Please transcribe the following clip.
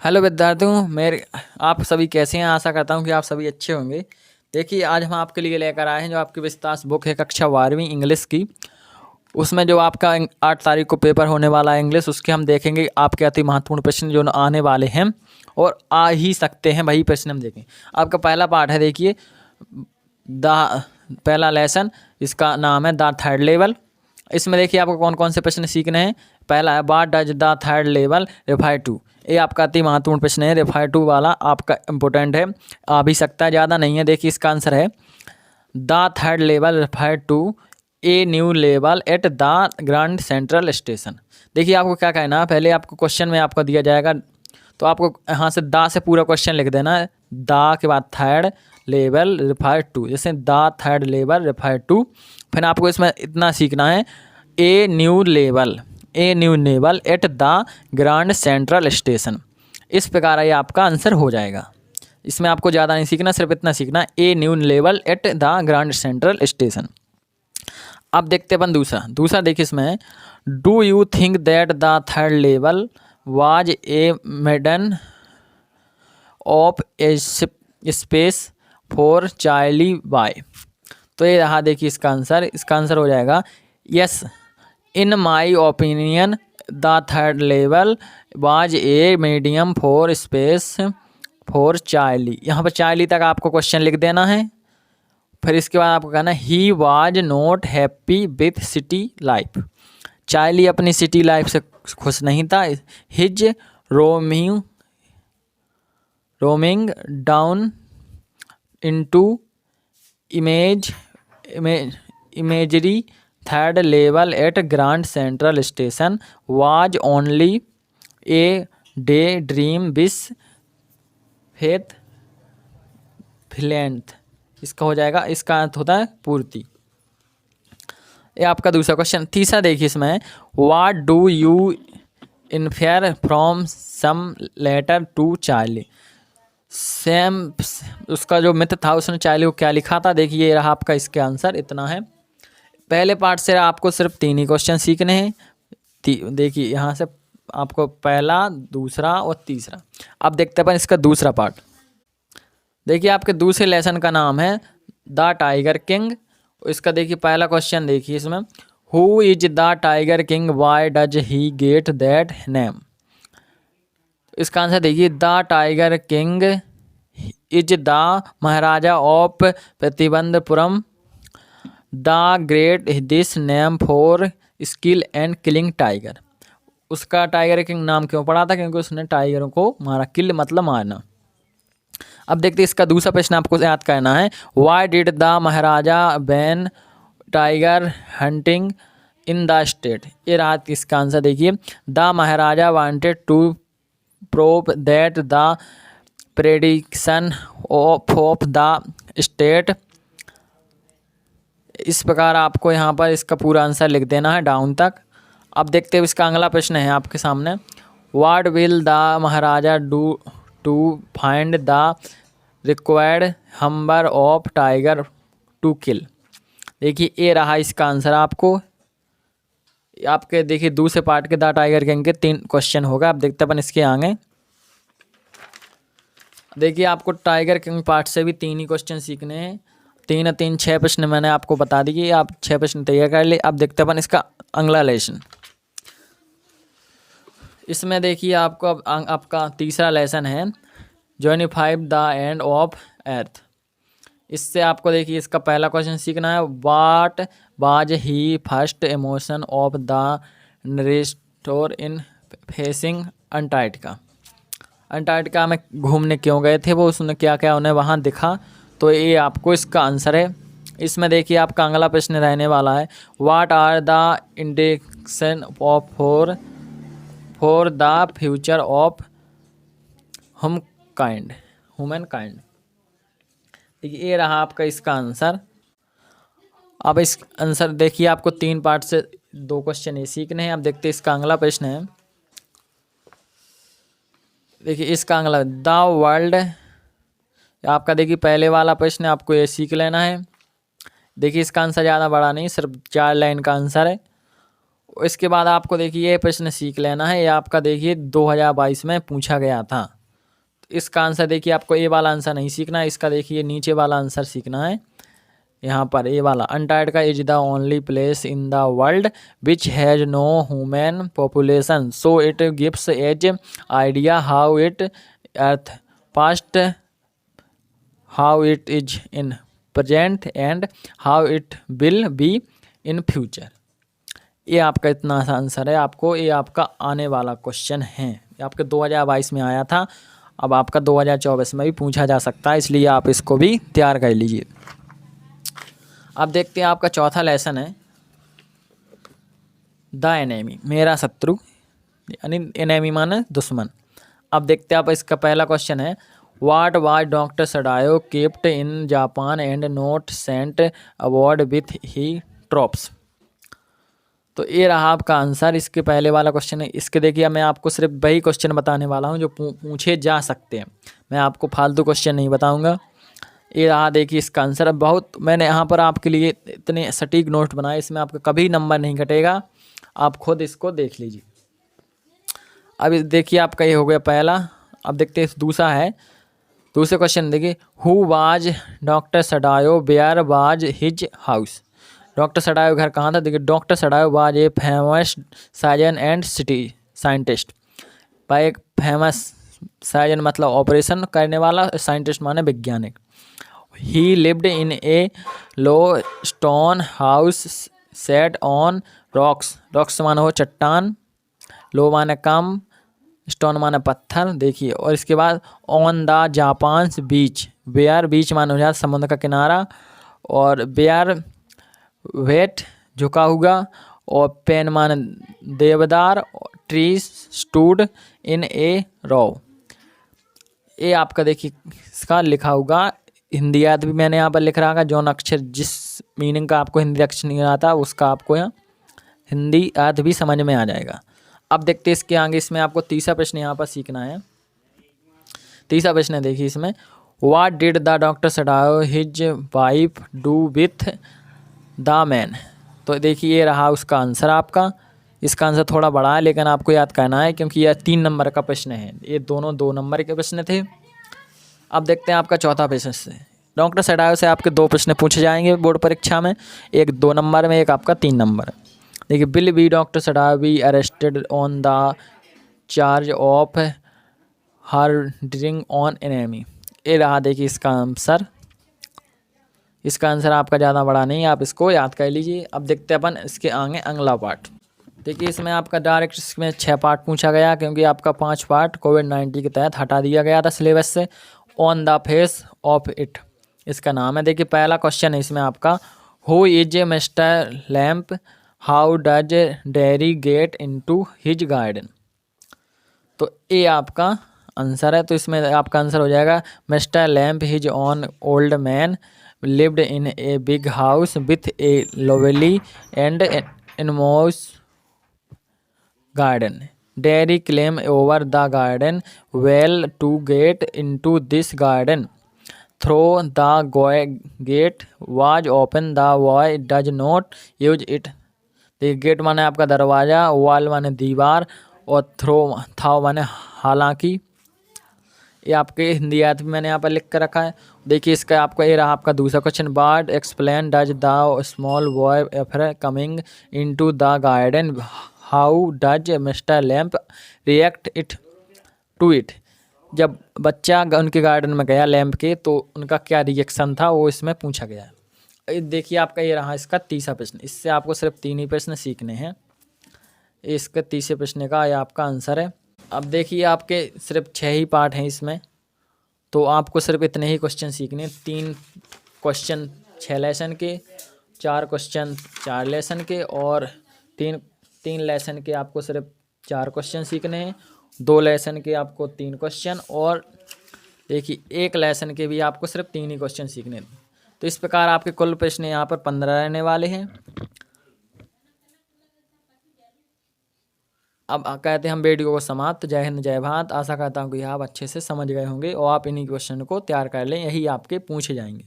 Hello विद्यार्थियों, मेरे आप सभी कैसे हैं। आशा करता हूं कि आप सभी अच्छे होंगे। देखिए, आज हम आपके लिए लेकर आए हैं जो आपकी विस्तार बुक है कक्षा 12वीं इंग्लिश की। उसमें जो आपका 8 तारीख को पेपर होने वाला है इंग्लिश, उसके हम देखेंगे आपके अति महत्वपूर्ण प्रश्न जो आने वाले हैं और आ ही सकते हैं, वही प्रश्न हम देखें। आपका पहला पार्ट है, देखिए द पहला लेसन, इसका नाम है द थर्ड लेवल। इसमें देखिए आपको कौन कौन से प्रश्न सीखने हैं। पहला है what does the third level refer to. ये आपका अति महत्वपूर्ण प्रश्न है, रेफर टू वाला आपका इंपॉर्टेंट है, आ भी सकता है, ज़्यादा नहीं है। देखिए इसका आंसर है the third level refer to a new level at the Grand Central Station. देखिए आपको क्या कहना है, पहले आपको क्वेश्चन में आपको दिया जाएगा, तो आपको यहाँ से द से पूरा क्वेश्चन लिख देना है। द के बाद थर्ड लेवल रेफर टू, जैसे the third level refer to. फिर आपको इसमें इतना सीखना है a new level at the Grand Central Station. इस प्रकार ये आपका आंसर हो जाएगा। इसमें आपको ज़्यादा नहीं सीखना, सिर्फ इतना सीखना a new level at the Grand Central Station. अब देखते हैं अपन दूसरा देखिए इसमें, do you think that the third level was a maiden of a space for Charlie by. तो ये रहा, देखिए इसका आंसर हो जाएगा yes, in my opinion the third level was a medium for space for Charlie. यहाँ पर Charlie तक आपको क्वेश्चन लिख देना है। फिर इसके बाद आपको कहना ही was not happy with city life. Charlie अपनी सिटी लाइफ से खुश नहीं था। His roaming down into imagery third level at Grand Central Station was only a day dream wish fulfilment. इसका हो जाएगा, इसका अर्थ होता है पूर्ति। ये आपका दूसरा क्वेश्चन। तीसरा देखिए इसमें, what do you infer from Sam letter to Charlie. Same उसका जो मित्र था, उसने चार्ली को क्या लिखा था। देखिए ये रहा आपका, इसके आंसर इतना है। पहले पार्ट से आपको सिर्फ 3 ही क्वेश्चन सीखने हैं। देखिए यहाँ से आपको पहला, दूसरा और तीसरा। अब देखते हैं इसका दूसरा पार्ट। देखिए आपके दूसरे लेसन का नाम है द टाइगर किंग। इसका देखिए पहला क्वेश्चन देखिए इसमें, who is the tiger king, why does he get that name. इसका आंसर देखिए the tiger king is the Maharaja of Pratibandapuram the great this name for skill and killing tiger. उसका tiger king नाम क्यों पड़ा था, क्योंकि उसने टाइगरों को मारा। किल मतलब मारना। अब देखते हैं इसका दूसरा प्रश्न आपको याद करना है, why did the Maharaja ban tiger hunting in the state. ये रहा इसका आंसर। देखिए the Maharaja wanted to prove that the prediction of the state. इस प्रकार आपको यहाँ पर इसका पूरा आंसर लिख देना है डाउन तक। अब देखते हैं इसका अगला प्रश्न है आपके सामने, what will the Maharaja do to find the required number of tiger to kill. देखिए ये रहा इसका आंसर। आपके देखिए दूसरे पार्ट के द टाइगर किंग के 3 क्वेश्चन होगा। अब देखते अपन इसके आगे। देखिए आपको टाइगर किंग पार्ट से भी 3 ही क्वेश्चन सीखने हैं। 3 6 प्रश्न मैंने आपको बता दिए, आप 6 प्रश्न तैयार कर ले। अब देखते अपन इसका अगला लेसन। इसमें देखिए आपको अब आपका तीसरा लेसन है, जॉइनिफाई द एंड ऑफ अर्थ। इससे आपको देखिए इसका पहला क्वेश्चन सीखना है, what was he first emotion of the narrator in facing Antarctica. Antarctica में घूमने क्यों गए थे वो, उसने क्या क्या उन्हें वहाँ दिखा। तो ये आपको इसका आंसर है। इसमें देखिए आपका अगला प्रश्न रहने वाला है, what are the indication of for the future of human kind. देखिए ये रहा आपका इसका आंसर। अब इस आंसर देखिए आपको 3 पार्ट से 2 क्वेश्चन ये सीखने हैं। अब देखते हैं इसका अगला प्रश्न है। देखिए इसका अगला द वर्ल्ड। आपका देखिए पहले वाला प्रश्न आपको ये सीख लेना है। देखिए इसका आंसर ज़्यादा बड़ा नहीं, सिर्फ 4 लाइन का आंसर है। इसके बाद आपको देखिए ये प्रश्न सीख लेना है, ये आपका देखिए 2022 में पूछा गया था। तो इसका आंसर देखिए आपको ए वाला आंसर नहीं सीखना है, इसका देखिए नीचे वाला आंसर सीखना है। यहाँ पर ए वाला, Antarctica is the only place in the world which has no human population, so it gives as idea how it earth past, how it is in present and how it will be in future. ये आपका इतना सा answer है, आपको ये आपका आने वाला क्वेश्चन है। ये आपके 2022 में आया था, अब आपका 2024 में भी पूछा जा सकता है, इसलिए आप इसको भी तैयार कर लीजिए। अब देखते हैं आपका चौथा लेसन है द एनेमी, मेरा शत्रु, यानी एनेमी माने दुश्मन। अब देखते हैं आप इसका पहला क्वेश्चन है what was Doctor Sadao kept in Japan and not sent abroad with he troops. तो ये रहा आपका आंसर, इसके पहले वाला क्वेश्चन है। इसके देखिए मैं आपको सिर्फ वही क्वेश्चन बताने वाला हूँ जो पूछे जा सकते हैं, मैं आपको फालतू क्वेश्चन नहीं बताऊँगा। ये रहा देखिए इसका आंसर। बहुत मैंने यहाँ पर आपके लिए इतने सटीक नोट बनाए, इसमें आपका कभी नंबर नहीं कटेगा, आप खुद इसको देख लीजिए। अब देखिए आपका ये हो गया पहला। अब देखते हैं दूसरा है, दूसरे क्वेश्चन देखिए who was Doctor Sadao where was his house. Doctor Sadao घर कहाँ था, देखिए Doctor Sadao was a famous surgeon and city scientist. भाई एक फेमस सर्जन मतलब ऑपरेशन करने वाला, साइंटिस्ट माने वैज्ञानिक। ही lived in A low stone house set on rocks, rocks माने हो चट्टान, लो माने कम, स्टोन माने पत्थर। देखिए और इसके बाद on the Japanese beach, where beach माने हो जाए समुद्र का किनारा, और वेयर वेट झुका हुआ, और पेन माने देवदार, ट्री स्टूड इन ए रो। ये आपका देखिए इसका लिखा होगा हिंदी याद भी मैंने यहाँ पर लिख रहा है, जो अक्षर जिस मीनिंग का आपको हिंदी अक्षर नहीं आता उसका आपको यहाँ हिंदी अर्थ भी समझ में आ जाएगा। अब देखते हैं इसके आगे, इसमें आपको तीसरा प्रश्न यहाँ पर सीखना है। तीसरा प्रश्न देखिए इसमें what did the Doctor Sadao his wife do with the man. तो देखिए ये रहा उसका आंसर आपका। इसका आंसर थोड़ा बड़ा है लेकिन आपको याद करना है क्योंकि यह 3 नंबर का प्रश्न है, ये दोनों 2 नंबर के प्रश्न थे। अब देखते हैं आपका चौथा प्रश्न से। डॉक्टर सडायो से आपके 2 प्रश्न पूछे जाएंगे बोर्ड परीक्षा में, एक 2 नंबर में, एक आपका 3 नंबर। देखिए will be Doctor Sadao be arrested on the charge of harbouring on enemy. ये रहा देखिए इसका आंसर। इसका आंसर आपका ज़्यादा बड़ा नहीं है, आप इसको याद कर लीजिए। अब देखते हैं अपन इसके आगे अगला पार्ट। देखिए इसमें आपका डायरेक्ट इसमें 6 पार्ट पूछा गया क्योंकि आपका 5 पार्ट कोविड-19 के तहत हटा दिया गया था सिलेबस से। On the face of it इसका नाम है। देखिए पहला क्वेश्चन है इसमें आपका who is a mister lamp, how does dairy get into his garden. तो ये आपका आंसर है। तो इसमें आपका आंसर हो जाएगा mister lamp his on old man lived in a big house with a lovely and enormous garden. Dairy climb over the garden well to get into this garden. Through the gate was open, the boy does not use it. तो gate माने आपका दरवाज़ा, wall माने दीवार, और throw था माने हालांकि। ये आपके हिंदी याद भी मैंने यहाँ पर लिख कर रखा है। देखिए इसका आपका ये रहा आपका दूसरा question but explain does the small boy after coming into the garden, how does Mr Lamb react it to it. जब बच्चा उनके गार्डन में गया लैम्प के तो उनका क्या रिएक्शन था वो इसमें पूछा गया है। देखिए आपका ये रहा इसका तीसरा प्रश्न। इससे आपको सिर्फ 3 ही प्रश्न सीखने हैं। इसके तीसरे प्रश्न का ये आपका आंसर है। अब देखिए आपके सिर्फ 6 ही पार्ट हैं इसमें, तो आपको सिर्फ इतने ही क्वेश्चन सीखने। 3 क्वेश्चन 6 लेसन के, 4 क्वेश्चन 4 लेसन के, और 3 लेसन के आपको सिर्फ 4 क्वेश्चन सीखने हैं। 2 लेसन के आपको 3 क्वेश्चन, और देखिए 1 लेसन के भी आपको सिर्फ 3 ही क्वेश्चन सीखने हैं। तो इस प्रकार आपके कुल प्रश्न यहाँ पर 15 रहने वाले हैं। अब कहते हैं हम वीडियो को समाप्त। जय हिंद जय भारत। आशा करता हूँ कि आप अच्छे से समझ गए होंगे और आप इन्हीं क्वेश्चन को तैयार कर लें, यही आपके पूछे जाएंगे।